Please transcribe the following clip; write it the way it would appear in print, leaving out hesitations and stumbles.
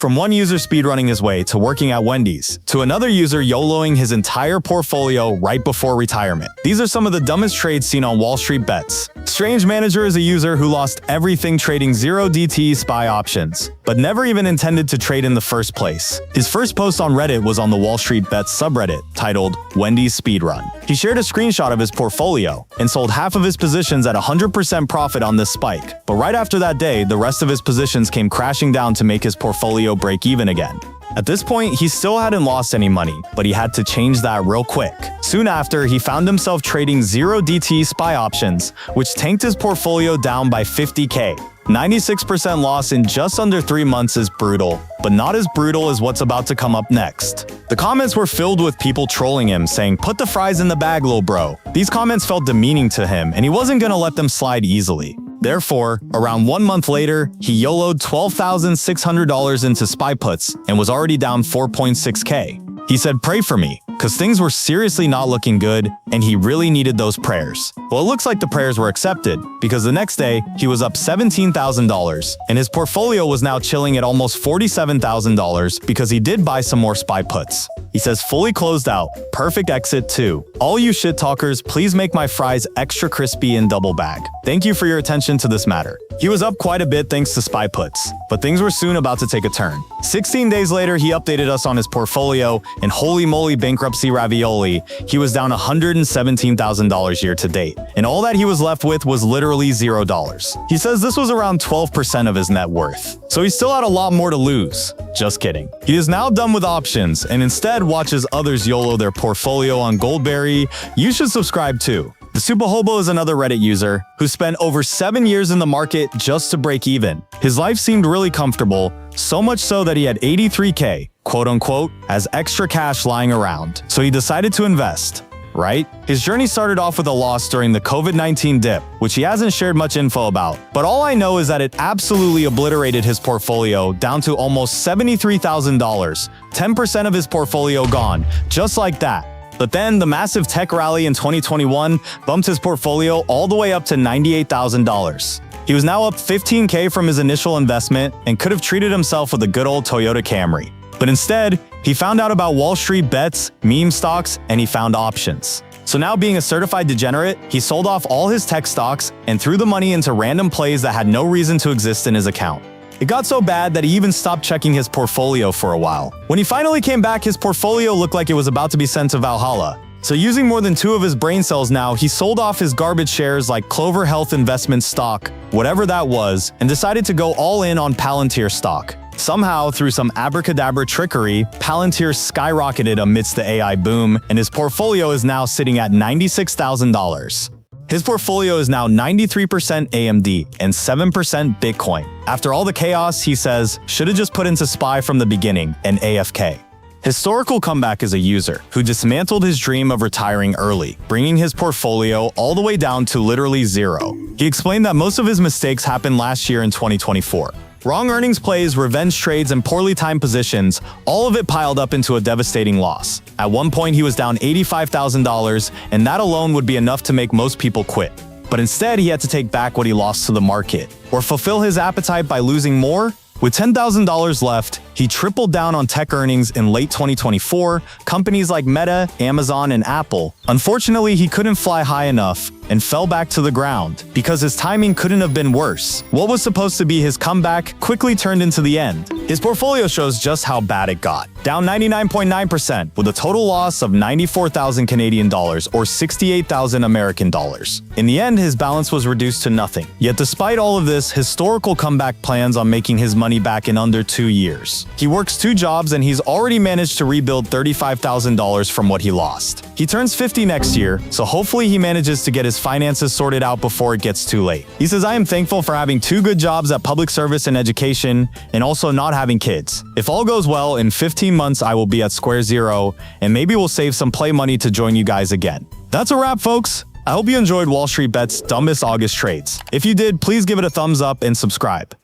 From one user speedrunning his way to working at Wendy's, to another user YOLOing his entire portfolio right before retirement. These are some of the dumbest trades seen on WallStreetBets. Strange Manager is a user who lost everything trading 0DTE SPY options, but never even intended to trade in the first place. His first post on Reddit was on the WallStreetBets subreddit, titled Wendy's Speedrun. He shared a screenshot of his portfolio and sold half of his positions at 100% profit on this spike. But right after that day, the rest of his positions came crashing down to make his portfolio break even again. At this point, he still hadn't lost any money, but he had to change that real quick. Soon after, he found himself trading 0DTE SPY options, which tanked his portfolio down by 50K. 96% loss in just under 3 months is brutal, but not as brutal as what's about to come up next. The comments were filled with people trolling him, saying, "Put the fries in the bag, lil bro." These comments felt demeaning to him, and he wasn't gonna let them slide easily. Therefore, around 1 month later, he YOLO'd $12,600 into SPY puts and was already down 4.6K. He said, "Pray for me," because things were seriously not looking good, and he really needed those prayers. Well, it looks like the prayers were accepted, because the next day, he was up $17,000, and his portfolio was now chilling at almost $47,000 because he did buy some more SPY puts. He says, "Fully closed out. Perfect exit too. All you shit talkers, please make my fries extra crispy and double bag. Thank you for your attention to this matter." He was up quite a bit thanks to SPY puts, but things were soon about to take a turn. 16 days later, he updated us on his portfolio, and holy moly bankruptcy ravioli, he was down $117,000 year to date. And all that he was left with was literally $0. He says this was around 12% of his net worth. So he still had a lot more to lose. Just kidding. He is now done with options and instead watches others YOLO their portfolio on GoldBerry. You should subscribe too. The Super Hobo is another Reddit user who spent over 7 years in the market just to break even. His life seemed really comfortable, so much so that he had 83K, quote-unquote, as extra cash lying around. So he decided to invest. Right? His journey started off with a loss during the COVID-19 dip, which he hasn't shared much info about. But all I know is that it absolutely obliterated his portfolio down to almost $73,000, 10% of his portfolio gone, just like that. But then the massive tech rally in 2021 bumped his portfolio all the way up to $98,000. He was now up 15K from his initial investment and could have treated himself with a good old Toyota Camry. But instead, he found out about WallStreetBets, meme stocks, and he found options. So now, being a certified degenerate, he sold off all his tech stocks and threw the money into random plays that had no reason to exist in his account. It got so bad that he even stopped checking his portfolio for a while. When he finally came back, his portfolio looked like it was about to be sent to Valhalla. So using more than 2 of his brain cells now, he sold off his garbage shares like Clover Health Investment stock, whatever that was, and decided to go all in on Palantir stock. Somehow, through some abracadabra trickery, Palantir skyrocketed amidst the AI boom, and his portfolio is now sitting at $96,000. His portfolio is now 93% AMD and 7% Bitcoin. After all the chaos, he says, "Should've just put into SPY from the beginning and AFK." Historical Comeback is a user who dismantled his dream of retiring early, bringing his portfolio all the way down to literally zero. He explained that most of his mistakes happened last year in 2024. Wrong earnings plays, revenge trades, and poorly timed positions, all of it piled up into a devastating loss. At one point, he was down $85,000, and that alone would be enough to make most people quit. But instead, he had to take back what he lost to the market, or fulfill his appetite by losing more. With $10,000 left, he tripled down on tech earnings in late 2024, companies like Meta, Amazon, and Apple. Unfortunately, he couldn't fly high enough and fell back to the ground because his timing couldn't have been worse. What was supposed to be his comeback quickly turned into the end. His portfolio shows just how bad it got. Down 99.9% with a total loss of 94,000 Canadian dollars or 68,000 American dollars. In the end, his balance was reduced to nothing. Yet despite all of this, Historical Comeback plans on making his money back in under 2 years. He works 2 jobs and he's already managed to rebuild $35,000 from what he lost. He turns 50 next year, so hopefully he manages to get his finances sorted out before it gets too late. He says, "I am thankful for having 2 good jobs at public service and education, and also not having kids. If all goes well, in 15 months I will be at square zero, and maybe we'll save some play money to join you guys again." That's a wrap, folks. I hope you enjoyed WallStreetBets' dumbest August trades. If you did, please give it a thumbs up and subscribe.